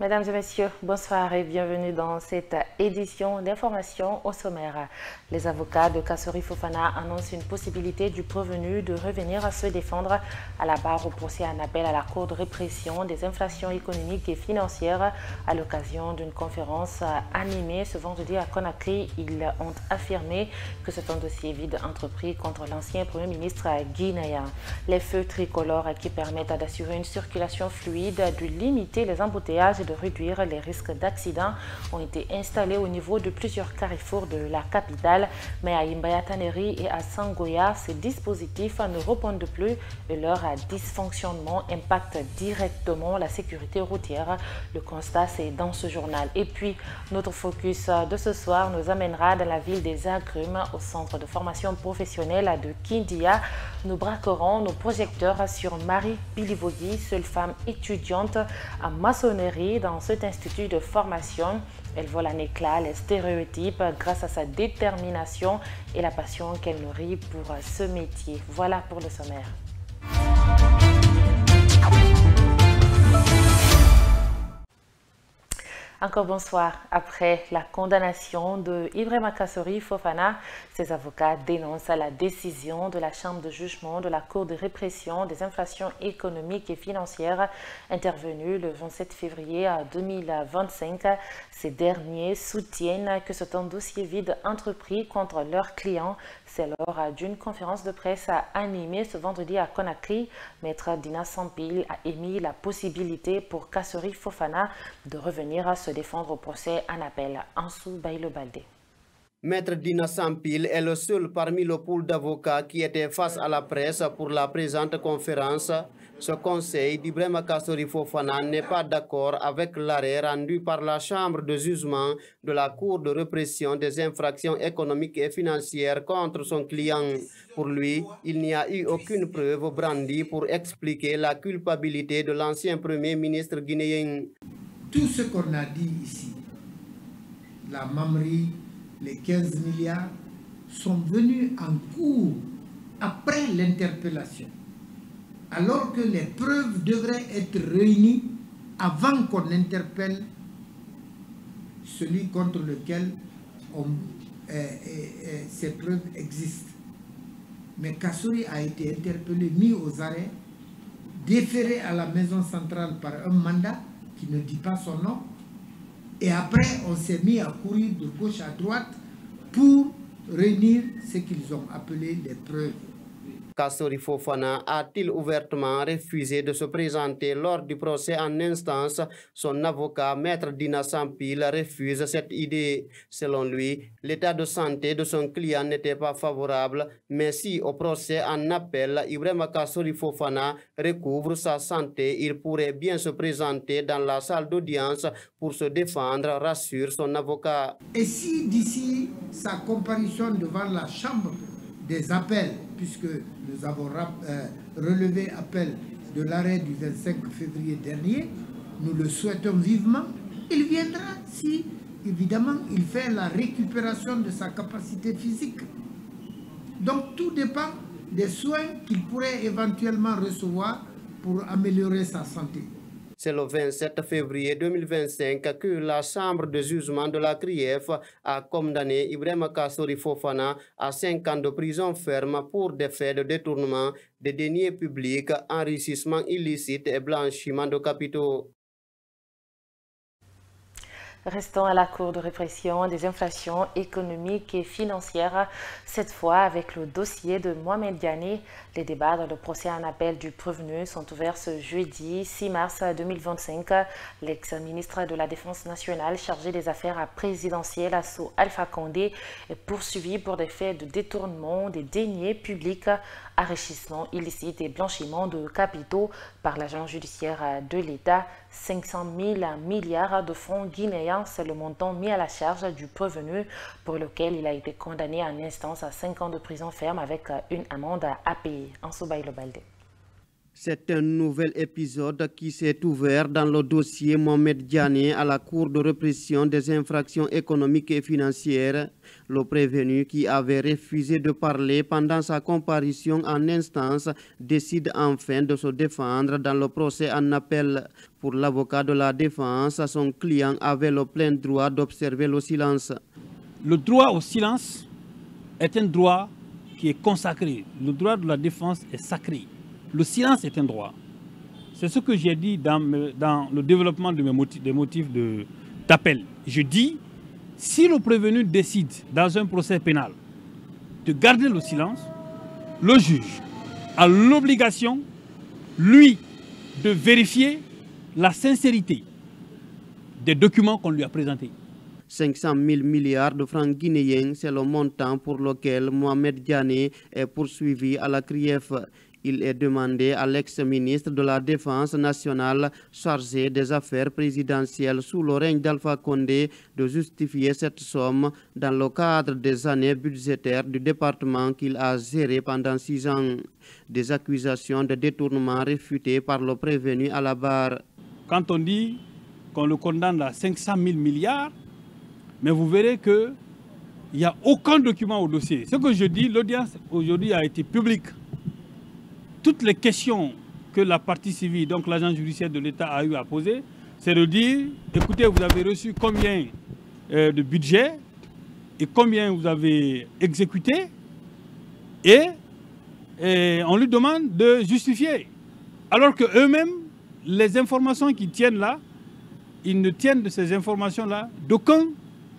Mesdames et messieurs, bonsoir et bienvenue dans cette édition d'information au sommaire. Les avocats de Kassori Fofana annoncent une possibilité du prévenu de revenir à se défendre à la barre au procès en appel à la Cour de répression des infractions économiques et financières à l'occasion d'une conférence animée ce vendredi à Conakry. Ils ont affirmé que c'est un dossier vide entrepris contre l'ancien Premier ministre guinéen. Les feux tricolores qui permettent d'assurer une circulation fluide, de limiter les embouteillages et de réduire les risques d'accidents ont été installés au niveau de plusieurs carrefours de la capitale. Mais à Imbaya Taneri et à Sangoya, ces dispositifs ne répondent plus et leur dysfonctionnement impacte directement la sécurité routière. Le constat, c'est dans ce journal. Et puis, notre focus de ce soir nous amènera dans la ville des Agrumes, au centre de formation professionnelle de Kindia. Nous braquerons nos projecteurs sur Marie Bilivogi, seule femme étudiante en maçonnerie dans cet institut de formation. Elle vole en éclat les stéréotypes grâce à sa détermination et la passion qu'elle nourrit pour ce métier. Voilà pour le sommaire. Encore bonsoir. Après la condamnation de Ibrahima Kassori Fofana, ses avocats dénoncent la décision de la Chambre de jugement de la Cour de répression des infractions économiques et financières intervenue le 27 février 2025. Ces derniers soutiennent que c'est un dossier vide entrepris contre leurs clients. C'est lors d'une conférence de presse animée ce vendredi à Conakry. Maître Dina Sampil a émis la possibilité pour Kassori Fofana de revenir à se défendre au procès en appel. Ansou Bailo Baldé. Maître Dina Sampil est le seul parmi le pool d'avocats qui était face à la presse pour la présente conférence. Ce conseil d'Ibrahima Kassori Fofana n'est pas d'accord avec l'arrêt rendu par la Chambre de jugement de la Cour de répression des infractions économiques et financières contre son client. Pour lui, il n'y a eu aucune preuve brandie pour expliquer la culpabilité de l'ancien Premier ministre guinéen. Tout ce qu'on a dit ici, la Mamri, les 15 milliards, sont venus en cours après l'interpellation, alors que les preuves devraient être réunies avant qu'on interpelle celui contre lequel ces preuves existent. Mais Kassori a été interpellé, mis aux arrêts, déféré à la maison centrale par un mandat qui ne dit pas son nom, et après on s'est mis à courir de gauche à droite pour réunir ce qu'ils ont appelé les preuves. Kassori Fofana a-t-il ouvertement refusé de se présenter lors du procès en instance? Son avocat, Maître Dina Sampil, refuse cette idée. Selon lui, l'état de santé de son client n'était pas favorable, mais si au procès en appel, Ibrahima Kassori Fofana recouvre sa santé, il pourrait bien se présenter dans la salle d'audience pour se défendre, rassure son avocat. Et si d'ici sa comparution devant la Chambre des appels, puisque nous avons relevé appel de l'arrêt du 25 février dernier, nous le souhaitons vivement, il viendra si, évidemment, il fait la récupération de sa capacité physique. Donc tout dépend des soins qu'il pourrait éventuellement recevoir pour améliorer sa santé. C'est le 27 février 2025 que la Chambre de jugement de la CRIEF a condamné Ibrahima Kassori Fofana à 5 ans de prison ferme pour des faits de détournement des deniers publics, enrichissement illicite et blanchiment de capitaux. Restons à la Cour de répression des infractions économiques et financières, cette fois avec le dossier de Mohamed Diané. Les débats dans le procès en appel du prévenu sont ouverts ce jeudi 6 mars 2025. L'ex-ministre de la Défense nationale chargé des affaires présidentielles, Assou Alpha Condé, est poursuivi pour des faits de détournement des deniers publics, enrichissement illicite et blanchiment de capitaux par l'agent judiciaire de l'État. 500 000 milliards de francs guinéens, c'est le montant mis à la charge du prévenu pour lequel il a été condamné en instance à 5 ans de prison ferme avec une amende à payer. En Soubaï Baldé. C'est un nouvel épisode qui s'est ouvert dans le dossier Mohamed Diané à la Cour de répression des infractions économiques et financières. Le prévenu qui avait refusé de parler pendant sa comparution en instance décide enfin de se défendre dans le procès en appel. Pour l'avocat de la défense, son client avait le plein droit d'observer le silence. Le droit au silence est un droit qui est consacré. Le droit de la défense est sacré. Le silence est un droit. C'est ce que j'ai dit dans le développement de des motifs d'appel. Je dis, si le prévenu décide dans un procès pénal de garder le silence, le juge a l'obligation, lui, de vérifier la sincérité des documents qu'on lui a présentés. 500 000 milliards de francs guinéens, c'est le montant pour lequel Mohamed Diané est poursuivi à la CRIEF. Il est demandé à l'ex-ministre de la Défense nationale chargé des affaires présidentielles sous le règne d'Alpha Condé de justifier cette somme dans le cadre des années budgétaires du département qu'il a géré pendant 6 ans. Des accusations de détournement réfutées par le prévenu à la barre. Quand on dit qu'on le condamne à 500 000 milliards, mais vous verrez qu'il n'y a aucun document au dossier. Ce que je dis, l'audience aujourd'hui a été publique. Toutes les questions que la partie civile, donc l'agent judiciaire de l'État a eu à poser, c'est de dire, écoutez, vous avez reçu combien de budget et combien vous avez exécuté, et on lui demande de justifier. Alors qu'eux-mêmes, les informations qu'ils tiennent là, ils ne tiennent de ces informations-là d'aucun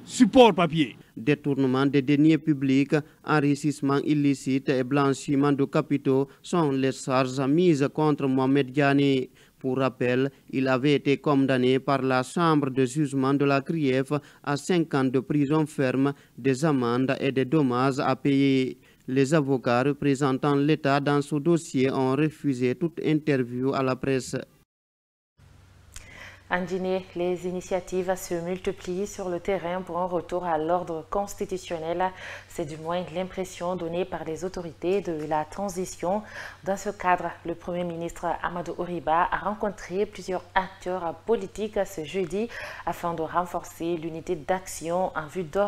support papier. Détournement des deniers publics, enrichissement illicite et blanchiment de capitaux sont les charges mises contre Mohamed Diané. Pour rappel, il avait été condamné par la chambre de jugement de la CRIEF à 5 ans de prison ferme, des amendes et des dommages à payer. Les avocats représentant l'État dans ce dossier ont refusé toute interview à la presse. En Guinée, les initiatives se multiplient sur le terrain pour un retour à l'ordre constitutionnel. C'est du moins l'impression donnée par les autorités de la transition. Dans ce cadre, le Premier ministre Amadou Oriba a rencontré plusieurs acteurs politiques ce jeudi afin de renforcer l'unité d'action en vue de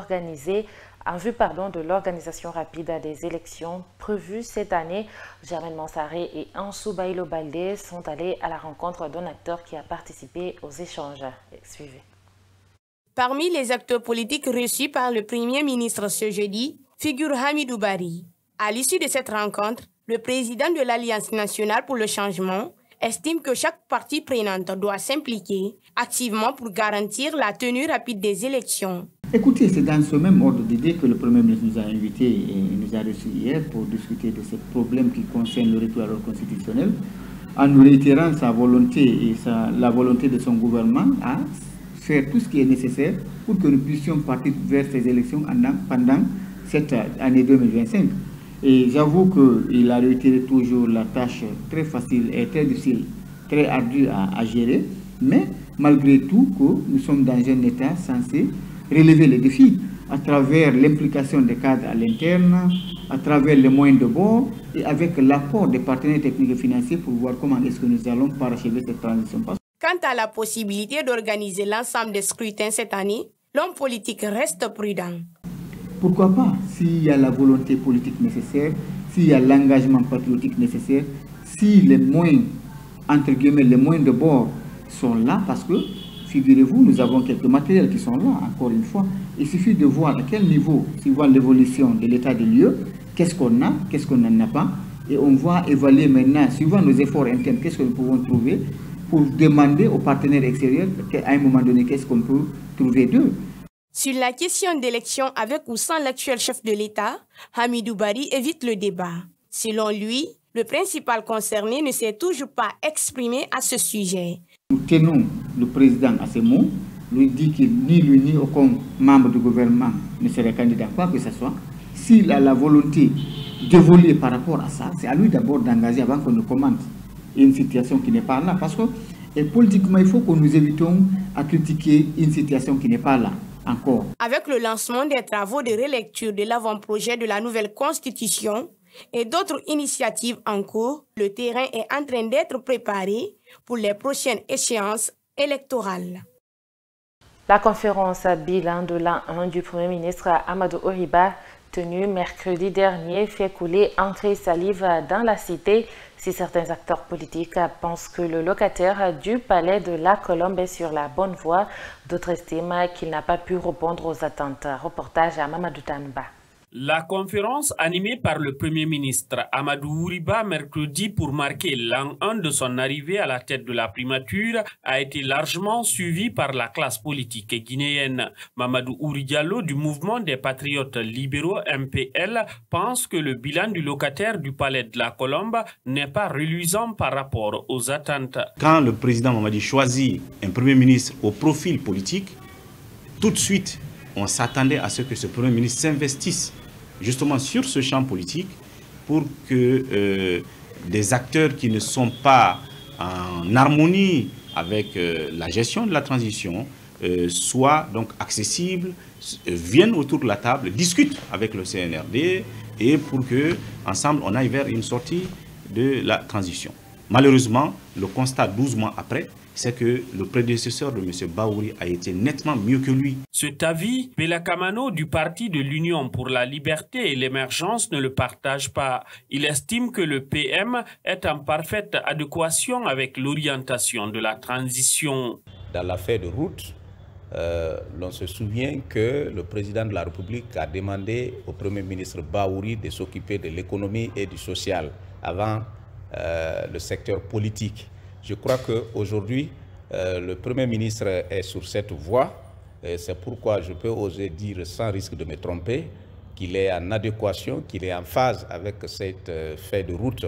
l'organisation rapide des élections prévues cette année. Germaine Mansaré et Ansou Bailo Baldé sont allés à la rencontre d'un acteur qui a participé aux échanges. Suivez. Parmi les acteurs politiques reçus par le Premier ministre ce jeudi, figure Hamidou Bari. À l'issue de cette rencontre, le président de l'Alliance nationale pour le changement estime que chaque partie prenante doit s'impliquer activement pour garantir la tenue rapide des élections. Écoutez, c'est dans ce même ordre d'idée que le Premier ministre nous a invités et nous a reçus hier pour discuter de ce problème qui concerne le retour à l'ordre constitutionnel, en nous réitérant sa volonté et la volonté de son gouvernement à faire tout ce qui est nécessaire pour que nous puissions partir vers ces élections pendant cette année 2025. Et j'avoue qu'il a réitéré toujours la tâche très facile et très difficile, très ardue à gérer, mais malgré tout, que nous sommes dans un État censé relever les défis à travers l'implication des cadres à l'interne, à travers les moyens de bord et avec l'apport des partenaires techniques et financiers pour voir comment est-ce que nous allons parachever cette transition. Quant à la possibilité d'organiser l'ensemble des scrutins cette année, l'homme politique reste prudent. Pourquoi pas, s'il y a la volonté politique nécessaire, s'il y a l'engagement patriotique nécessaire, si les moyens, entre guillemets, les moyens de bord sont là, parce que, figurez-vous, nous avons quelques matériels qui sont là, encore une fois. Il suffit de voir à quel niveau, si on voit l'évolution de l'état des lieux, qu'est-ce qu'on a, qu'est-ce qu'on n'en a pas, et on va évaluer maintenant, suivant nos efforts internes, qu'est-ce que nous pouvons trouver, pour demander aux partenaires extérieurs, à un moment donné, qu'est-ce qu'on peut trouver d'eux. Sur la question d'élection avec ou sans l'actuel chef de l'État, Hamidou Bari évite le débat. Selon lui, le principal concerné ne s'est toujours pas exprimé à ce sujet. Nous tenons le président à ces mots, lui dit que ni lui ni aucun membre du gouvernement ne serait candidat, quoi que ce soit. S'il a la volonté d'évoluer par rapport à ça, c'est à lui d'abord d'engager avant qu'on ne commente une situation qui n'est pas là. Parce que politiquement, il faut que nous évitons à critiquer une situation qui n'est pas là. Encore. Avec le lancement des travaux de relecture de l'avant-projet de la nouvelle constitution, et d'autres initiatives en cours, le terrain est en train d'être préparé pour les prochaines échéances électorales. La conférence bilan de l'an 1 du Premier ministre Amadou Oriba, tenue mercredi dernier, fait couler encre et salive dans la cité. Si certains acteurs politiques pensent que le locataire du palais de la Colombe est sur la bonne voie, d'autres estiment qu'il n'a pas pu répondre aux attentes. Reportage à Mamadou Tanba. La conférence animée par le Premier ministre Amadou Oriba mercredi pour marquer l'an 1 de son arrivée à la tête de la primature a été largement suivie par la classe politique guinéenne. Mamadou Ouri Diallo du mouvement des patriotes libéraux MPL pense que le bilan du locataire du palais de la Colombe n'est pas reluisant par rapport aux attentes. Quand le président Mamadi choisit un Premier ministre au profil politique, tout de suite on s'attendait à ce que ce Premier ministre s'investisse justement sur ce champ politique pour que des acteurs qui ne sont pas en harmonie avec la gestion de la transition soient donc accessibles, viennent autour de la table, discutent avec le CNRD et pour que ensemble on aille vers une sortie de la transition. Malheureusement, le constat 12 mois après, c'est que le prédécesseur de M. Baouri a été nettement mieux que lui. Cet avis, Bella Kamano du Parti de l'Union pour la liberté et l'émergence ne le partage pas. Il estime que le PM est en parfaite adéquation avec l'orientation de la transition. Dans l'affaire de route, l'on se souvient que le président de la République a demandé au Premier ministre Baouri de s'occuper de l'économie et du social avant le secteur politique. Je crois qu'aujourd'hui, le Premier ministre est sur cette voie. C'est pourquoi je peux oser dire, sans risque de me tromper, qu'il est en adéquation, qu'il est en phase avec cette feuille de route.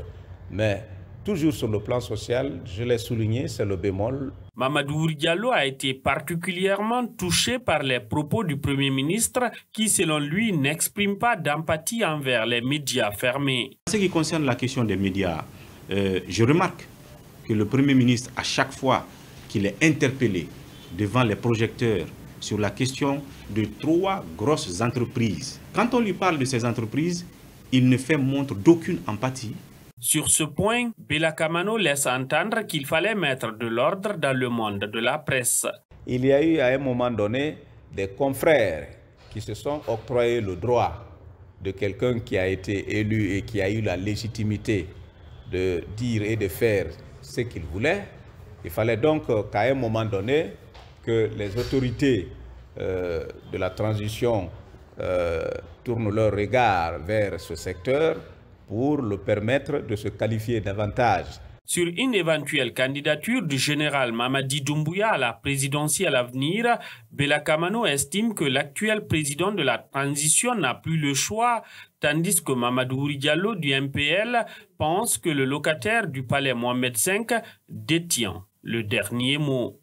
Mais toujours sur le plan social, je l'ai souligné, c'est le bémol. Mamadou Ouri Diallo a été particulièrement touché par les propos du Premier ministre qui, selon lui, n'exprime pas d'empathie envers les médias fermés. En ce qui concerne la question des médias, je remarque que le Premier ministre, à chaque fois qu'il est interpellé devant les projecteurs sur la question de 3 grosses entreprises, quand on lui parle de ces entreprises, il ne fait montre d'aucune empathie. Sur ce point, Bella Kamano laisse entendre qu'il fallait mettre de l'ordre dans le monde de la presse. Il y a eu à un moment donné des confrères qui se sont octroyés le droit de quelqu'un qui a été élu et qui a eu la légitimité de dire et de faire ce qu'il voulait. Il fallait donc qu'à un moment donné, que les autorités de la transition tournent leur regard vers ce secteur pour le permettre de se qualifier davantage. Sur une éventuelle candidature du général Mamadi Doumbouya à la présidentielle à venir, Bella Kamano estime que l'actuel président de la transition n'a plus le choix, tandis que Mamadou Ouri Diallo du MPL pense que le locataire du palais Mohamed V détient le dernier mot.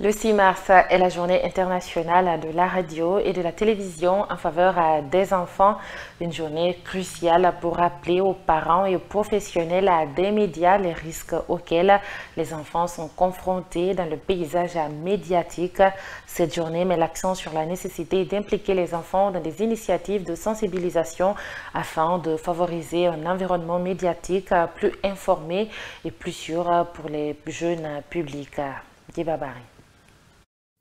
Le 6 mars est la journée internationale de la radio et de la télévision en faveur des enfants. Une journée cruciale pour rappeler aux parents et aux professionnels des médias les risques auxquels les enfants sont confrontés dans le paysage médiatique. Cette journée met l'accent sur la nécessité d'impliquer les enfants dans des initiatives de sensibilisation afin de favoriser un environnement médiatique plus informé et plus sûr pour les jeunes publics. Dibabari.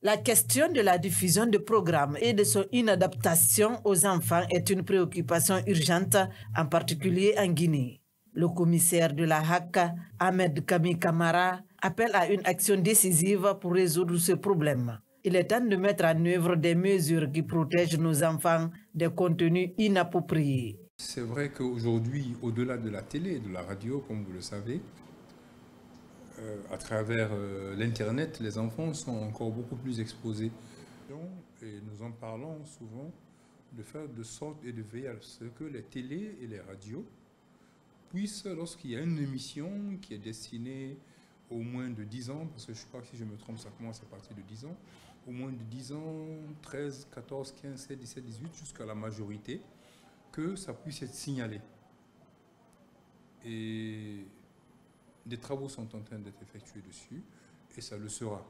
La question de la diffusion de programmes et de son inadaptation aux enfants est une préoccupation urgente, en particulier en Guinée. Le commissaire de la HAC, Ahmed Kami Kamara, appelle à une action décisive pour résoudre ce problème. Il est temps de mettre en œuvre des mesures qui protègent nos enfants des contenus inappropriés. C'est vrai qu'aujourd'hui, au-delà de la télé et de la radio, comme vous le savez, à travers l'Internet, les enfants sont encore beaucoup plus exposés. Et nous en parlons souvent, de faire de sorte et de veiller à ce que les télés et les radios puissent, lorsqu'il y a une émission qui est destinée au moins de 10 ans, parce que je crois que si je me trompe, ça commence à partir de 10 ans, au moins de 10 ans, 13, 14, 15, 16, 17, 18, jusqu'à la majorité, que ça puisse être signalé. Et des travaux sont en train d'être effectués dessus et ça le sera.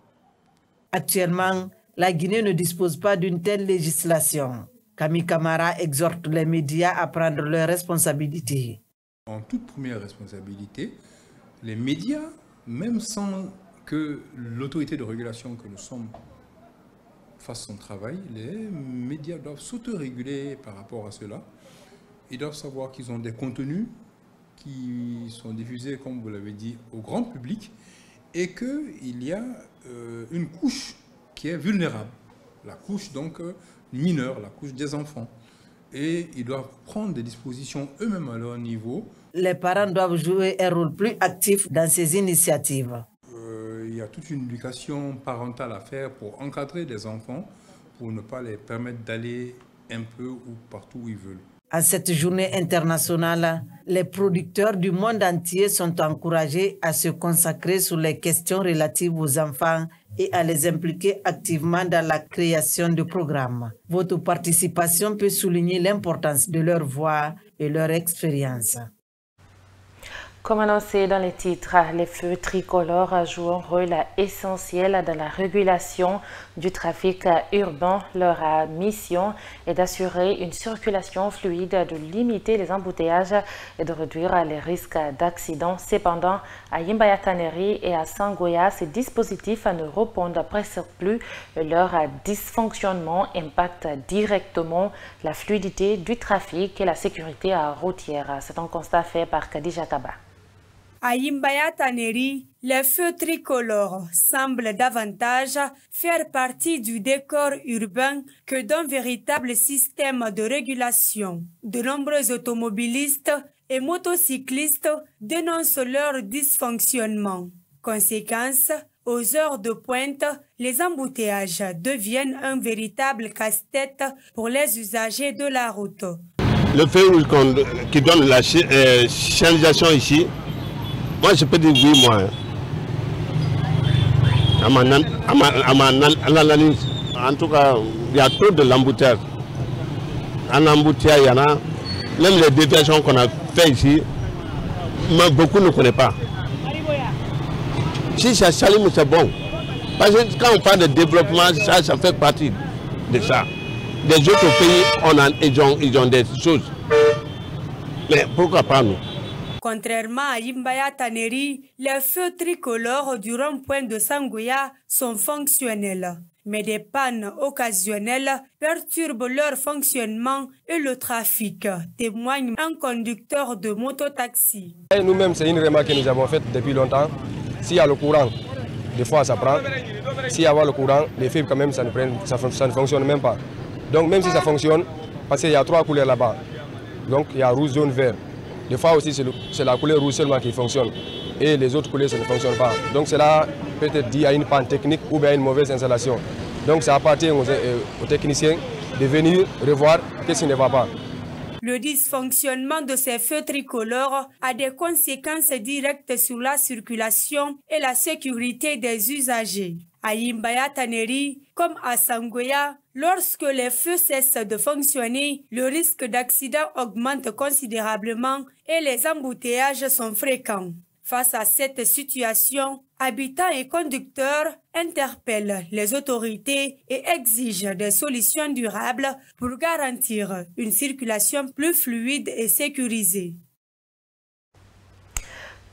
Actuellement, la Guinée ne dispose pas d'une telle législation. Camille Camara exhorte les médias à prendre leurs responsabilités. En toute première responsabilité, les médias, même sans que l'autorité de régulation que nous sommes fasse son travail, les médias doivent s'autoréguler par rapport à cela. Ils doivent savoir qu'ils ont des contenus qui sont diffusés, comme vous l'avez dit, au grand public et qu'il y a une couche qui est vulnérable, la couche donc mineure, la couche des enfants. Et ils doivent prendre des dispositions eux-mêmes à leur niveau. Les parents doivent jouer un rôle plus actif dans ces initiatives. Il y a toute une éducation parentale à faire pour encadrer les enfants, pour ne pas les permettre d'aller un peu ou partout où ils veulent. À cette journée internationale, les producteurs du monde entier sont encouragés à se consacrer sur les questions relatives aux enfants et à les impliquer activement dans la création de programmes. Votre participation peut souligner l'importance de leur voix et leur expérience. Comme annoncé dans les titres, les feux tricolores jouent un rôle essentiel dans la régulation du trafic urbain. Leur mission est d'assurer une circulation fluide, de limiter les embouteillages et de réduire les risques d'accidents. Cependant, à Yimbayataneri et à Sangoya, ces dispositifs ne répondent presque plus. Leur dysfonctionnement impacte directement la fluidité du trafic et la sécurité routière. C'est un constat fait par Khadija Kaba. À Yimbayataneri, les feux tricolores semblent davantage faire partie du décor urbain que d'un véritable système de régulation. De nombreux automobilistes et motocyclistes dénoncent leur dysfonctionnement. Conséquence, aux heures de pointe, les embouteillages deviennent un véritable casse-tête pour les usagers de la route. Le feu qui donne la signalisation ici, moi, je peux dire oui, moi. En tout cas, il y a trop de l'embouteillage. En embouteillage, il y en a. Même les déviations qu'on a fait ici, beaucoup ne connaissent pas. Si ça s'allume, c'est bon. Parce que quand on parle de développement, ça fait partie de ça. Les autres pays, ils ont des choses. Mais pourquoi pas nous? Contrairement à Yimbayataneri, les feux tricolores du rond-point de Sangoya sont fonctionnels. Mais des pannes occasionnelles perturbent leur fonctionnement et le trafic, témoigne un conducteur de mototaxi. Nous-mêmes, c'est une remarque que nous avons faite depuis longtemps. S'il y a le courant, des fois ça prend. S'il y a le courant, les fibres quand même, ça ne fonctionne même pas. Donc même si ça fonctionne, parce qu'il y a 3 couleurs là-bas. Donc il y a rouge, jaune, vert. Des fois aussi, c'est la couleur rouge seulement qui fonctionne. Et les autres couleurs, ça ne fonctionne pas. Donc cela peut-être dit à une panne technique ou bien à une mauvaise installation. Donc ça appartient aux techniciens de venir revoir qu'est-ce qui ne va pas. Le dysfonctionnement de ces feux tricolores a des conséquences directes sur la circulation et la sécurité des usagers. À Yimbayataneri, comme à Sangoya, lorsque les feux cessent de fonctionner, le risque d'accident augmente considérablement et les embouteillages sont fréquents. Face à cette situation, habitants et conducteurs interpellent les autorités et exigent des solutions durables pour garantir une circulation plus fluide et sécurisée.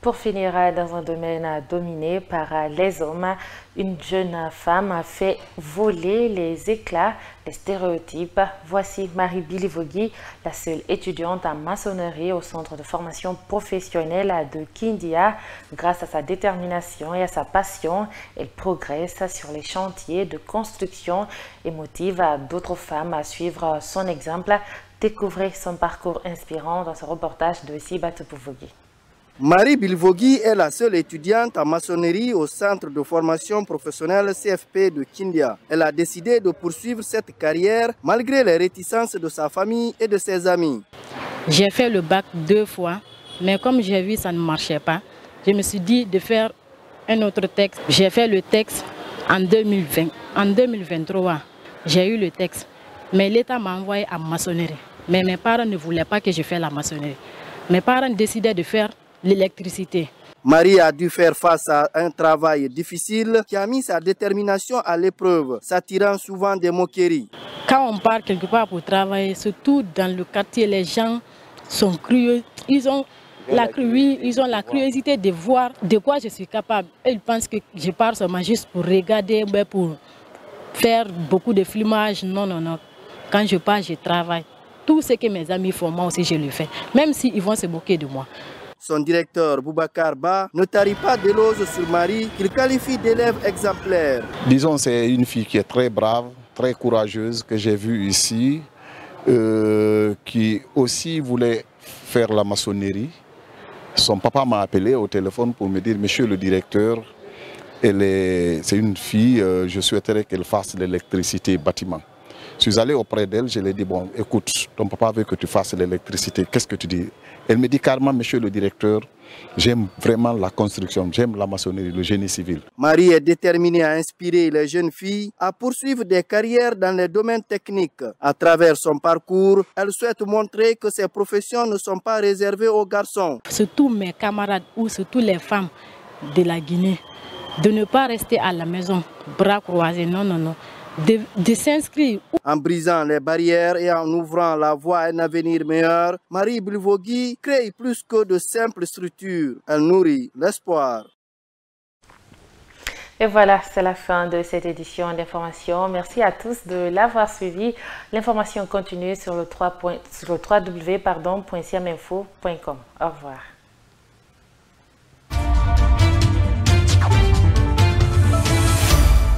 Pour finir, dans un domaine dominé par les hommes, une jeune femme a fait voler les éclats des stéréotypes. Voici Marie Bilivogui, la seule étudiante en maçonnerie au centre de formation professionnelle de Kindia. Grâce à sa détermination et à sa passion, elle progresse sur les chantiers de construction et motive d'autres femmes à suivre son exemple. Découvrez son parcours inspirant dans ce reportage de Sibat Pouvogui. Marie Bilivogui est la seule étudiante en maçonnerie au centre de formation professionnelle CFP de Kindia. Elle a décidé de poursuivre cette carrière malgré les réticences de sa famille et de ses amis. J'ai fait le bac 2 fois, mais comme j'ai vu que ça ne marchait pas, je me suis dit de faire un autre texte. J'ai fait le texte en 2020. En 2023, j'ai eu le texte, mais l'État m'a envoyé à maçonnerie. Mais mes parents ne voulaient pas que je fasse la maçonnerie. Mes parents décidaient de faire l'électricité. Marie a dû faire face à un travail difficile qui a mis sa détermination à l'épreuve, s'attirant souvent des moqueries. Quand on part quelque part pour travailler, surtout dans le quartier, les gens sont curieux. Ils ont la curiosité de voir de quoi je suis capable. Ils pensent que je pars seulement juste pour regarder, pour faire beaucoup de filmage. Non, non, non. Quand je pars, je travaille. Tout ce que mes amis font, moi aussi je le fais. Même s'ils vont se moquer de moi. Son directeur, Boubacar Ba, ne tarit pas d'éloges sur Marie, qu'il qualifie d'élève exemplaire. Disons, c'est une fille qui est très brave, très courageuse, que j'ai vue ici, qui aussi voulait faire la maçonnerie. Son papa m'a appelé au téléphone pour me dire, monsieur le directeur, c'est une fille, je souhaiterais qu'elle fasse l'électricité bâtiment. Je suis allé auprès d'elle, je lui ai dit, bon, écoute, ton papa veut que tu fasses l'électricité, qu'est-ce que tu dis? Elle me dit carrément, monsieur le directeur, j'aime vraiment la construction, j'aime la maçonnerie, le génie civil. Marie est déterminée à inspirer les jeunes filles à poursuivre des carrières dans les domaines techniques. À travers son parcours, elle souhaite montrer que ces professions ne sont pas réservées aux garçons. Surtout mes camarades ou surtout les femmes de la Guinée, de ne pas rester à la maison, bras croisés, non, non, non. De s'inscrire. En brisant les barrières et en ouvrant la voie à un avenir meilleur, Marie Bilvogi crée plus que de simples structures. Elle nourrit l'espoir. Et voilà, c'est la fin de cette édition d'information. Merci à tous de l'avoir suivi. L'information continue sur le www.siaminfo.com. Au revoir.